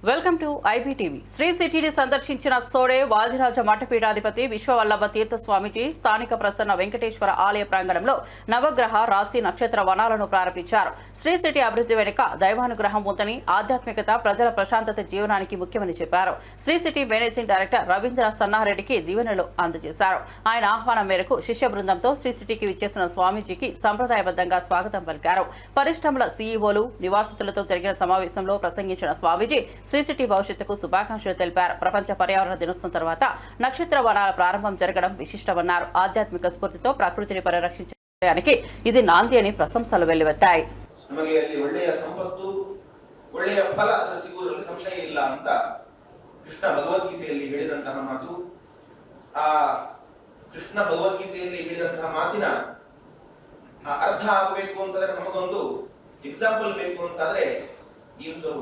Welcome to IBTV. Shri సిటీని సందర్శించిన సోడే వాదిరాజ మఠపీఠాధిపతి విశ్వవల్లభ తీర్థ స్వామిజీ స్థానిక ప్రసన్న వెంకటేశ్వర ఆలయ ప్రాంగణంలో నవగ్రహ రాశి నక్షత్ర వనాలను ప్రారంభించారు. శ్రీ సిటీ అభివృద్ధి వెనుక దైవానుగ్రహం ఉందని, ఆధ్యాత్మికత ప్రజల ప్రశాంతత జీవనానికి ముఖ్యమని చెప్పారు. శ్రీ సిటీ మేనేజింగ్ డైరెక్టర్ రవీంద్ర సన్నారెడ్డికి దీవెనలు అందజేశారు. ఆయన ఆహ్వానం మేరకు శిష్య బృందంతో శ్రీ సిటీకి విచ్చేసిన స్వామీజీకి సంప్రదాయబద్ధంగా స్వాగతం పలికారు. పరిశ్రమల సీఈఓలు, నివాసితులతో జరిగిన సమావేశంలో ప్రసంగించిన స్వామీజీ శ్రీ సిటీ భవిష్యత్తుకు శుభాకాంక్షలు తెలిపారు. ప్రపంచ పర్యావరణ దినోత్సవం తర్వాత నక్షత్ర వనాల ప్రారంభం జరగడం విశిష్టమన్నారు. ఆధ్యాత్మిక స్ఫూర్తితో ప్రకృతిని పరిరక్షించడానికి ఇది నాంది అని ప్రశంసలు వెల్లువెత్తాయి. ನಮಗೆ ಅಲ್ಲಿ ಒಳ್ಳೆಯ ಸಂಪತ್ತು, ಒಳ್ಳೆಯ ಫಲ ಅದರ ಸಿಗುವುದರಲ್ಲಿ ಸಂಶಯ ಇಲ್ಲ ಅಂತ ಕೃಷ್ಣ ಭಗವದ್ಗೀತೆಯಲ್ಲಿ ಹೇಳಿದಂತಹ ಮಾತು. ಆ ಕೃಷ್ಣ ಭಗವದ್ಗೀತೆಯಲ್ಲಿ ಹೇಳಿದಂತಹ ಮಾತಿನ ಅರ್ಥ ಆಗಬೇಕು ಅಂತಂದ್ರೆ ನಮಗೊಂದು ಎಕ್ಸಾಂಪಲ್ ಬೇಕು ಅಂತಾದ್ರೆ ಈ ಒಂದು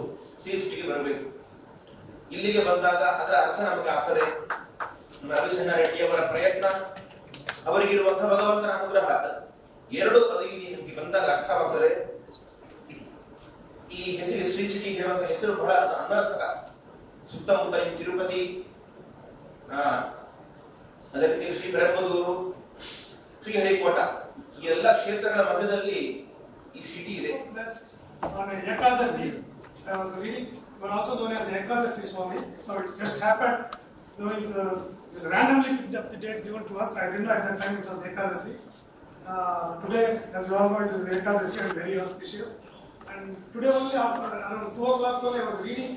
ಸಿಟಿಗೆ ಬರಬೇಕು. ಇಲ್ಲಿಗೆ ಬಂದಾಗ ಅದರ ಅರ್ಥ ನಮಗೆ ಆಗ್ತದೆ. ರವಿಚಂದ್ರ ರೆಡ್ಡಿ ಅವರ ಪ್ರಯತ್ನ, ಅವರಿಗಿರುವಂತಹ ಭಗವಂತನ ಅನುಗ್ರಹ ಎರಡು ಅದು ಇಲ್ಲಿ ನಿಮಗೆ ಬಂದಾಗ ಅರ್ಥವಾಗ್ತದೆ. ಈ ಹೆಸರು ಶ್ರೀ ಸಿಟಿ ಹೇಳುವಂತ ಹೆಸರು ಬಹಳ ಅನ್ವರ್ಥಕ. ಸುತ್ತಮುತ್ತ ತಿರುಪತಿ, ಅದೇ ರೀತಿ ಶ್ರೀ ಬೆರಂಬದೂರು, ಶ್ರೀಹರಿಕೋಟ ಈ ಎಲ್ಲ ಕ್ಷೇತ್ರಗಳ ಮಧ್ಯದಲ್ಲಿ ಈ ಸಿಟಿ ಇದೆ. Ekadashi was reading, were also known as Ekadasi Swami. So it just happened. It's randomly picked up the date given to us. I didn't know at that time it was Ekadasi. Today, as you all know, it is Ekadasi and very auspicious. And today only after around 2 o'clock I was reading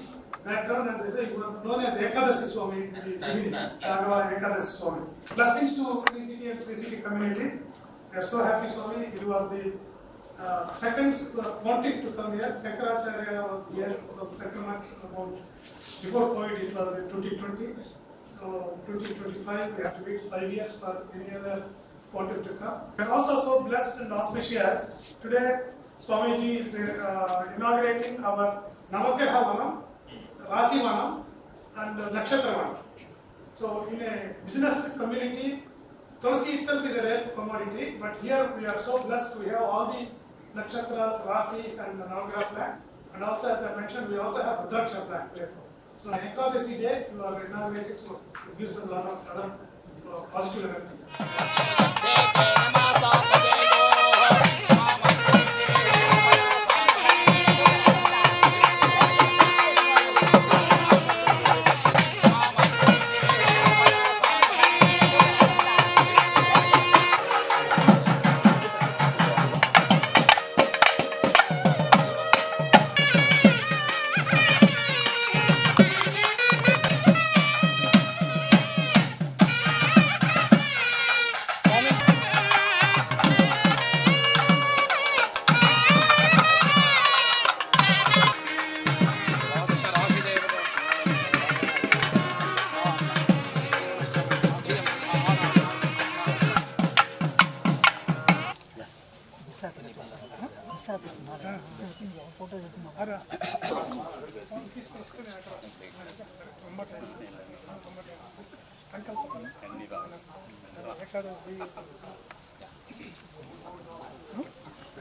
background and they say you were known as Ekadasi Swami in the beginning. Ekadasi Swami. Blessings to Sri City and Sri City community. We are so happy, Swami. You are the second pontiff to come here. Sankaracharya was here from Sacrament about before COVID. It was in 2020. So 2025 we have to wait 5 years for any other pontiff to come. We are also so blessed and auspicious. Today Swamiji is inaugurating our Navagraha Vanam, Rasi Vanam and Nakshatra Vanam. So in a business community, Tulsi itself is a rare commodity, but here we are so blessed to have all the nakshatras, rasis and the Navagraha plants, and also as I mentioned we also have Rudraksha plant here. So on Ekadasi day you are inaugurating, so it gives a lot of other positive energy.